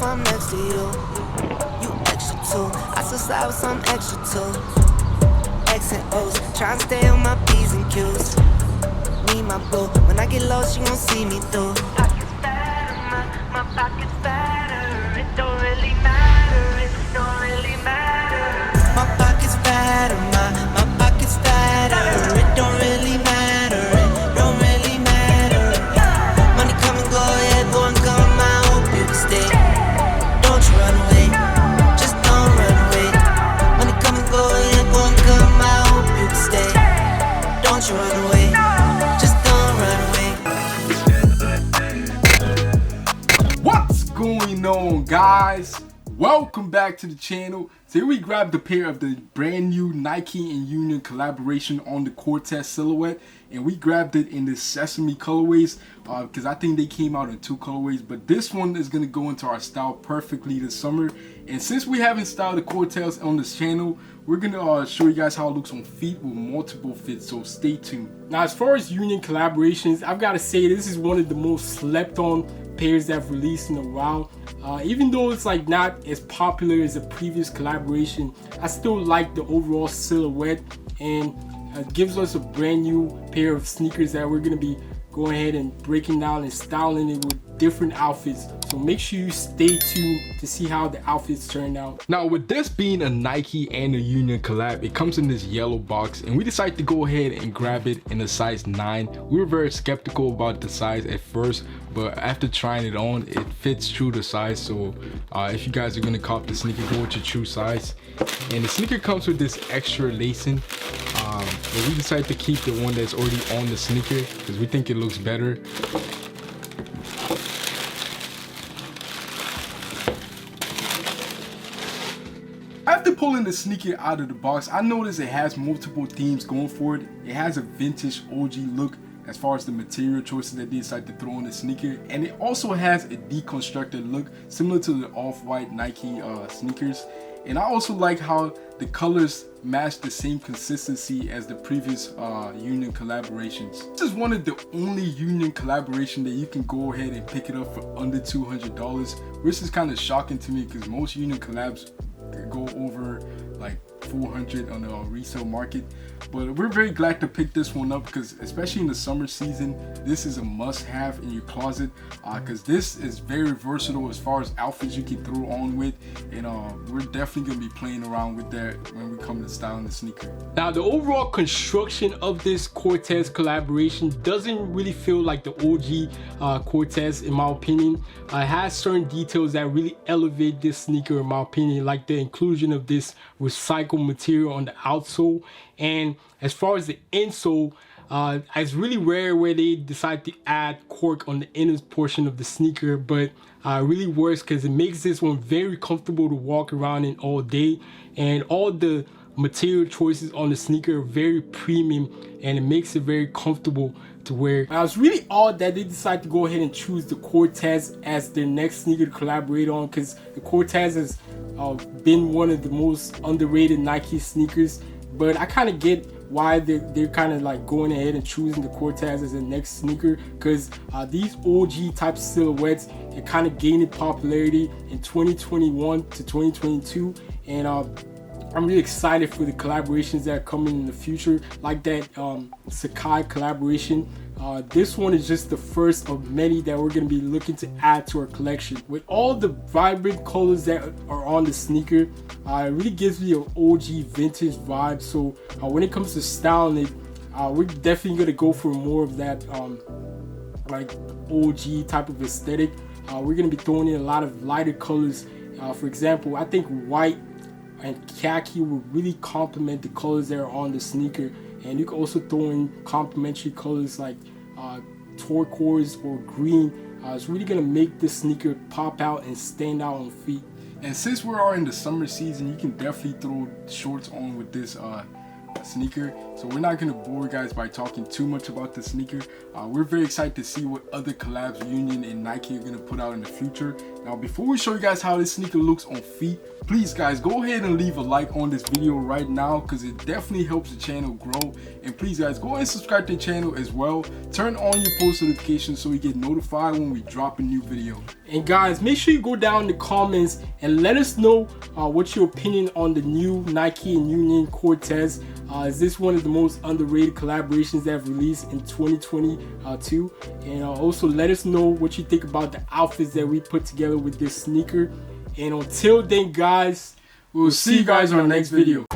I'm next to you. You extra too. I still slide with some extra too. X and O's, tryna stay on my P's and Q's. Me, my boo, when I get lost, you gon' see me through. Pockets fatter, my pockets fatter. It don't really matter, it don't really matter. My pockets fatter, my pockets fatter. It don't really matter, it don't really matter. Money come and go, yeah, go and come. I hope you can stay. Don't you run away, just don't run away. Money come and go, yeah, go and come. I hope you can stay. Don't you run away, just don't run away. What's going on, guys? Welcome back to the channel. Today we grabbed a pair of the brand new Nike and Union collaboration on the Cortez silhouette, and we grabbed it in the Sesame colorways because I think they came out in two colorways, but this one is going to go into our style perfectly this summer. And since we haven't styled the Cortez on this channel, we're going to show you guys how it looks on feet with multiple fits, so stay tuned. Now, as far as Union collaborations, I've got to say this is one of the most slept on pairs that I've released in a while. Even though it's like not as popular as the previous collaboration, I still like the overall silhouette, and it gives us a brand new pair of sneakers that we're going to be going ahead and breaking down and styling it with different outfits. So make sure you stay tuned to see how the outfits turn out. Now, with this being a Nike and a Union collab, it comes in this yellow box, and we decided to go ahead and grab it in a size 9. We were very skeptical about the size at first, but after trying it on, it fits true to size. So if you guys are gonna cop the sneaker, go with your true size. And the sneaker comes with this extra lacing, but we decided to keep the one that's already on the sneaker because we think it looks better. After pulling the sneaker out of the box, I noticed it has multiple themes going for it. It has a vintage OG look as far as the material choices that they decided to throw on the sneaker, and it also has a deconstructed look similar to the off-white Nike sneakers. And I also like how the colors match the same consistency as the previous Union collaborations. This is one of the only Union collaboration that you can go ahead and pick it up for under $200, which is kind of shocking to me because most Union collabs go over like 400 on the resale market. But we're very glad to pick this one up because especially in the summer season, this is a must-have in your closet because this is very versatile as far as outfits you can throw on with, and we're definitely gonna be playing around with that when we come to styling the sneaker. Now, the overall construction of this Cortez collaboration doesn't really feel like the OG Cortez in my opinion. It has certain details that really elevate this sneaker in my opinion, like the inclusion of this recycled material on the outsole. And as far as the insole, it's really rare where they decide to add cork on the inner portion of the sneaker, but it really works because it makes this one very comfortable to walk around in all day. And all the material choices on the sneaker are very premium, and it makes it very comfortable to wear. I was really odd that they decided to go ahead and choose the Cortez as their next sneaker to collaborate on, because the Cortez has been one of the most underrated Nike sneakers. But I kind of get why they're kind of like going ahead and choosing the Cortez as the next sneaker, because these OG type silhouettes are kind of gaining popularity in 2021 to 2022, and I'm really excited for the collaborations that are coming in the future, like that Sakai collaboration. This one is just the first of many that we're going to be looking to add to our collection. With all the vibrant colors that are on the sneaker, it really gives me an OG vintage vibe. So when it comes to styling it, we're definitely going to go for more of that like OG type of aesthetic. We're going to be throwing in a lot of lighter colors. For example, I think white and khaki will really complement the colors that are on the sneaker, and you can also throw in complementary colors like turquoise or green. It's really gonna make this sneaker pop out and stand out on feet. And since we are in the summer season, you can definitely throw shorts on with this sneaker. So we're not gonna bore you guys by talking too much about the sneaker. We're very excited to see what other collabs Union and Nike are gonna put out in the future. Now, before we show you guys how this sneaker looks on feet, Please guys, go ahead and leave a like on this video right now because it definitely helps the channel grow. And please guys, go ahead and subscribe to the channel as well. Turn on your post notifications so you get notified when we drop a new video. And guys, make sure you go down in the comments and let us know what's your opinion on the new Nike and Union Cortez. Is this one of the most underrated collaborations that have released in 2022? And also let us know what you think about the outfits that we put together with this sneaker. And until then guys, we'll see you guys on our next video.